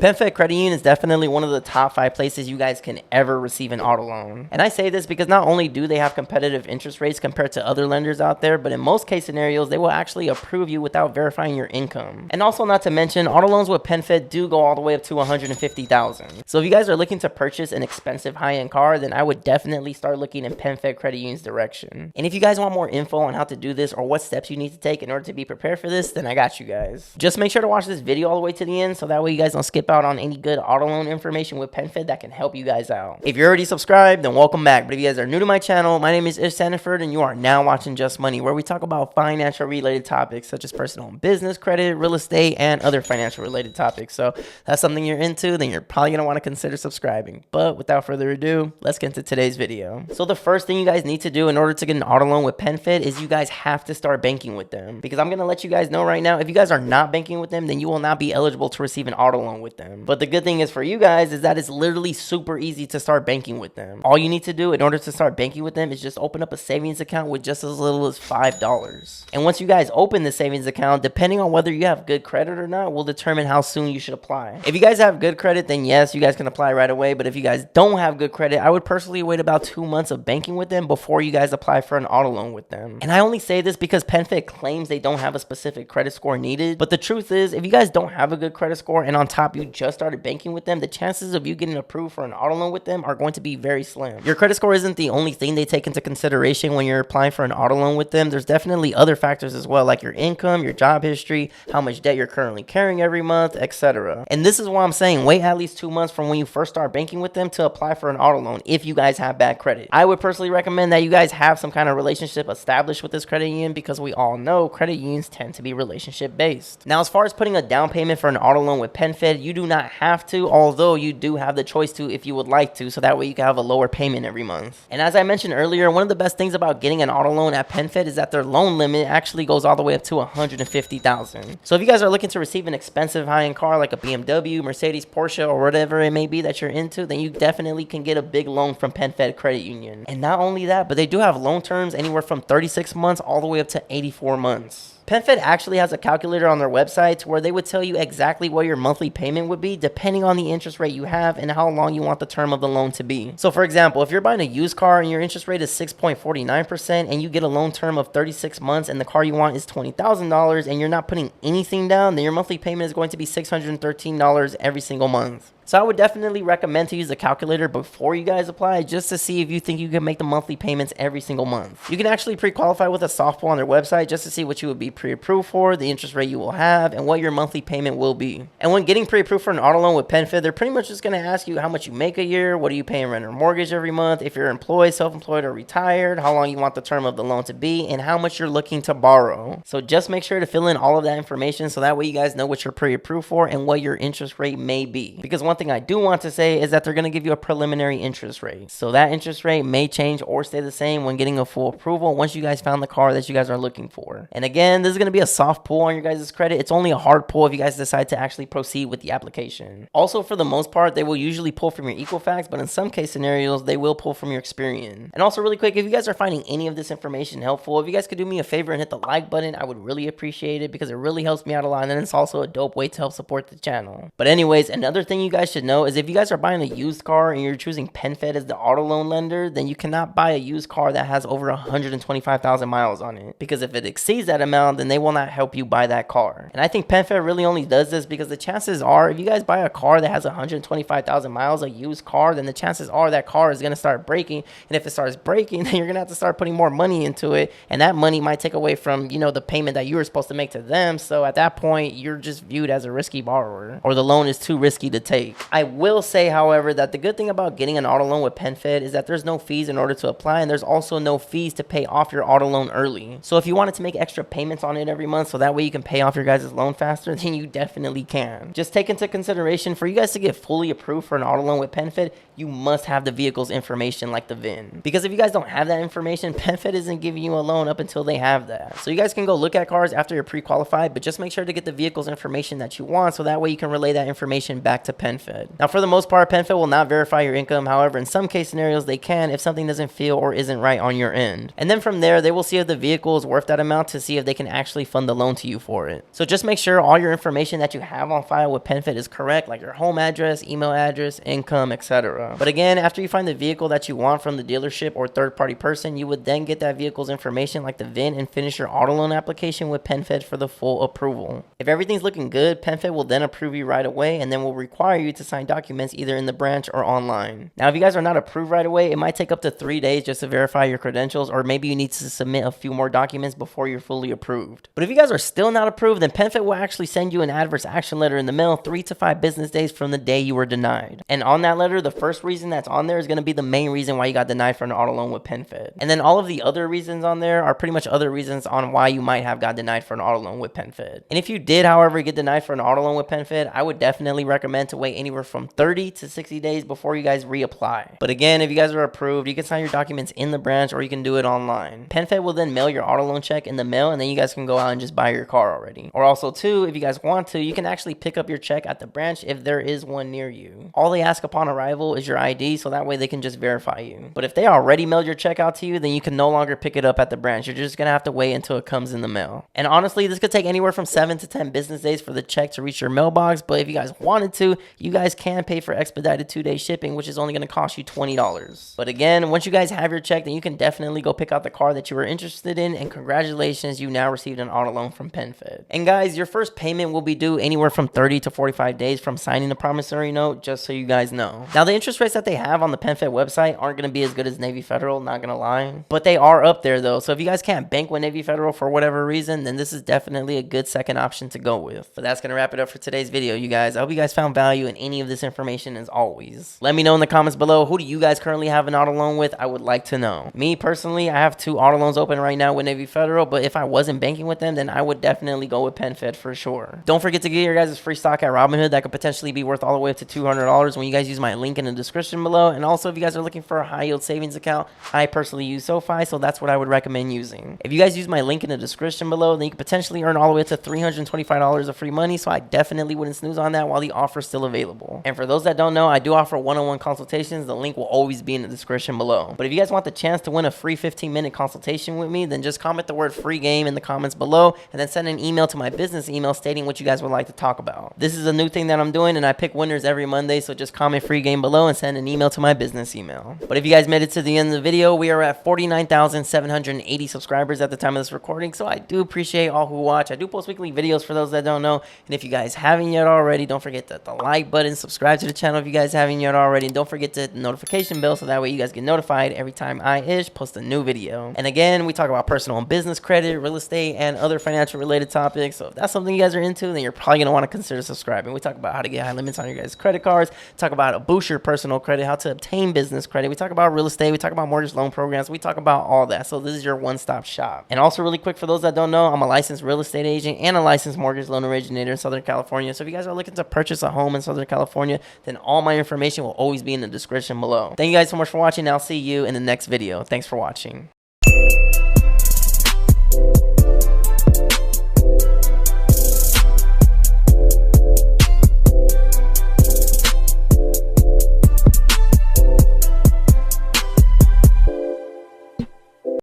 PenFed Credit Union is definitely one of the top 5 places you guys can ever receive an auto loan. And I say this because not only do they have competitive interest rates compared to other lenders out there, but in most case scenarios, they will actually approve you without verifying your income. And also, not to mention, auto loans with PenFed do go all the way up to $150,000. So if you guys are looking to purchase an expensive high-end car, then I would definitely start looking in PenFed Credit Union's direction. And if you guys want more info on how to do this or what steps you need to take in order to be prepared for this, then I got you guys. Just make sure to watch this video all the way to the end so that way you guys don't skip out on any good auto loan information with PenFed that can help you guys out. If you're already subscribed, then welcome back. But if you guys are new to my channel, my name is Ismael Sandiford and you are now watching Just Money, where we talk about financial related topics such as personal and business, credit, real estate, and other financial related topics. So if that's something you're into, then you're probably going to want to consider subscribing. But without further ado, let's get into today's video. So the first thing you guys need to do in order to get an auto loan with PenFed is you guys have to start banking with them. Because I'm going to let you guys know right now, if you guys are not banking with them, then you will not be eligible to receive an auto loan with them. But the good thing is for you guys is that it's literally super easy to start banking with them. All you need to do in order to start banking with them is just open up a savings account with just as little as $5. And once you guys open the savings account, depending on whether you have good credit or not, will determine how soon you should apply. If you guys have good credit, then yes, you guys can apply right away. But if you guys don't have good credit, I would personally wait about 2 months of banking with them before you guys apply for an auto loan with them. And I only say this because PenFed claims they don't have a specific credit score needed. But the truth is, if you guys don't have a good credit score and on top you just started banking with them, the chances of you getting approved for an auto loan with them are going to be very slim. Your credit score isn't the only thing they take into consideration when you're applying for an auto loan with them. There's definitely other factors as well, like your income, your job history, how much debt you're currently carrying every month, etc. And this is why I'm saying wait at least 2 months from when you first start banking with them to apply for an auto loan if you guys have bad credit. I would personally recommend that you guys have some kind of relationship established with this credit union because we all know credit unions tend to be relationship based. Now, as far as putting a down payment for an auto loan with PenFed, you do not have to, although you do have the choice to if you would like to, so that way you can have a lower payment every month. And as I mentioned earlier, one of the best things about getting an auto loan at PenFed is that their loan limit actually goes all the way up to $150,000. So if you guys are looking to receive an expensive high-end car like a BMW, Mercedes, Porsche, or whatever it may be that you're into, then you definitely can get a big loan from PenFed Credit Union. And not only that, but they do have loan terms anywhere from 36 months all the way up to 84 months. PenFed actually has a calculator on their website where they would tell you exactly what your monthly payment would be depending on the interest rate you have and how long you want the term of the loan to be. So for example, if you're buying a used car and your interest rate is 6.49% and you get a loan term of 36 months and the car you want is $20,000 and you're not putting anything down, then your monthly payment is going to be $613 every single month. So I would definitely recommend to use the calculator before you guys apply just to see if you think you can make the monthly payments every single month. You can actually pre-qualify with a soft pull on their website just to see what you would be pre-approved for, the interest rate you will have, and what your monthly payment will be. And when getting pre-approved for an auto loan with PenFed, they're pretty much just going to ask you how much you make a year, what are you paying rent or mortgage every month, if you're employed, self-employed, or retired, how long you want the term of the loan to be, and how much you're looking to borrow. So just make sure to fill in all of that information so that way you guys know what you're pre-approved for and what your interest rate may be. Because one thing I do want to say is that they're going to give you a preliminary interest rate. So that interest rate may change or stay the same when getting a full approval once you guys found the car that you guys are looking for. And again, this is going to be a soft pull on your guys' credit. It's only a hard pull if you guys decide to actually proceed with the application. Also, for the most part, they will usually pull from your Equifax, but in some case scenarios, they will pull from your Experian. And also really quick, if you guys are finding any of this information helpful, if you guys could do me a favor and hit the like button, I would really appreciate it because it really helps me out a lot and it's also a dope way to help support the channel. But anyways, another thing you guys should know is if you guys are buying a used car and you're choosing PenFed as the auto loan lender, then you cannot buy a used car that has over 125,000 miles on it, because if it exceeds that amount, then they will not help you buy that car. And I think PenFed really only does this because the chances are if you guys buy a car that has 125,000 miles, a used car, then the chances are that car is going to start breaking, and if it starts breaking, then you're going to have to start putting more money into it, and that money might take away from, you know, the payment that you were supposed to make to them. So at that point, you're just viewed as a risky borrower, or the loan is too risky to take. I will say, however, that the good thing about getting an auto loan with PenFed is that there's no fees in order to apply, and there's also no fees to pay off your auto loan early. So if you wanted to make extra payments on it every month so that way you can pay off your guys' loan faster, then you definitely can. Just take into consideration, for you guys to get fully approved for an auto loan with PenFed, you must have the vehicle's information like the VIN. Because if you guys don't have that information, PenFed isn't giving you a loan up until they have that. So you guys can go look at cars after you're pre-qualified, but just make sure to get the vehicle's information that you want so that way you can relay that information back to PenFed. PenFed. Now, for the most part, PenFed will not verify your income. However, in some case scenarios, they can if something doesn't feel or isn't right on your end. And then from there, they will see if the vehicle is worth that amount to see if they can actually fund the loan to you for it. So just make sure all your information that you have on file with PenFed is correct, like your home address, email address, income, etc. But again, after you find the vehicle that you want from the dealership or third-party person, you would then get that vehicle's information like the VIN and finish your auto loan application with PenFed for the full approval. If everything's looking good, PenFed will then approve you right away and then will require you to sign documents either in the branch or online. Now, if you guys are not approved right away, it might take up to 3 days just to verify your credentials, or maybe you need to submit a few more documents before you're fully approved. But if you guys are still not approved, then PenFed will actually send you an adverse action letter in the mail 3 to 5 business days from the day you were denied. And on that letter, the first reason that's on there is going to be the main reason why you got denied for an auto loan with PenFed. And then all of the other reasons on there are pretty much other reasons on why you might have got denied for an auto loan with PenFed. And if you did, however, get denied for an auto loan with PenFed, I would definitely recommend to wait anywhere from 30 to 60 days before you guys reapply. But again, if you guys are approved, you can sign your documents in the branch or you can do it online. PenFed will then mail your auto loan check in the mail, and then you guys can go out and just buy your car already. Or also too, if you guys want to, you can actually pick up your check at the branch if there is one near you. All they ask upon arrival is your ID, so that way they can just verify you. But if they already mailed your check out to you, then you can no longer pick it up at the branch. You're just gonna have to wait until it comes in the mail. And honestly, this could take anywhere from 7 to 10 business days for the check to reach your mailbox, but if you guys wanted to, you guys can pay for expedited 2-day shipping, which is only gonna cost you $20. But again, once you guys have your check, then you can definitely go pick out the car that you were interested in, and congratulations, you now received an auto loan from PenFed. And guys, your first payment will be due anywhere from 30 to 45 days from signing the promissory note, just so you guys know. Now, the interest rates that they have on the PenFed website aren't going to be as good as Navy Federal, not going to lie, but they are up there though. So if you guys can't bank with Navy Federal for whatever reason, then this is definitely a good second option to go with. But that's going to wrap it up for today's video, you guys. I hope you guys found value in any of this information. As always, let me know in the comments below, who do you guys currently have an auto loan with? I would like to know. Me personally, I have 2 auto loans open right now with Navy Federal, but if I wasn't banking with them, then I would definitely go with PenFed for sure. Don't forget to get your guys' free stock at Robinhood. That could potentially be worth all the way up to $200 when you guys use my link in the description below. And also, if you guys are looking for a high yield savings account, I personally use SoFi, so that's what I would recommend using. If you guys use my link in the description below, then you could potentially earn all the way up to $325 of free money, so I definitely wouldn't snooze on that while the offer is still available. And for those that don't know, I do offer one-on-one consultations. The link will always be in the description below. But if you guys want the chance to win a free 15-minute consultation with me, then just comment the word free game in the comments below and then send an email to my business email stating what you guys would like to talk about. This is a new thing that I'm doing, and I pick winners every Monday, so just comment free game below and send an email to my business email. But if you guys made it to the end of the video, we are at 49,780 subscribers at the time of this recording, so I do appreciate all who watch. I do post weekly videos for those that don't know, and if you guys haven't yet already, don't forget the like button, subscribe to the channel if you guys haven't yet already, and don't forget to hit the notification bell so that way you guys get notified every time I post a new video. And again, we talk about personal and business credit, real estate, and other financial related topics, so if that's something you guys are into, then you're probably going to want to consider subscribing. We talk about how to get high limits on your guys' credit cards, talk about how to boost your personal credit, how to obtain business credit, we talk about real estate, we talk about mortgage loan programs, we talk about all that. So this is your one-stop shop. And also really quick, for those that don't know, I'm a licensed real estate agent and a licensed mortgage loan originator in Southern California. So if you guys are looking to purchase a home in Southern California, then all my information will always be in the description below. Thank you guys so much for watching, and I'll see you in the next video. Thanks for watching.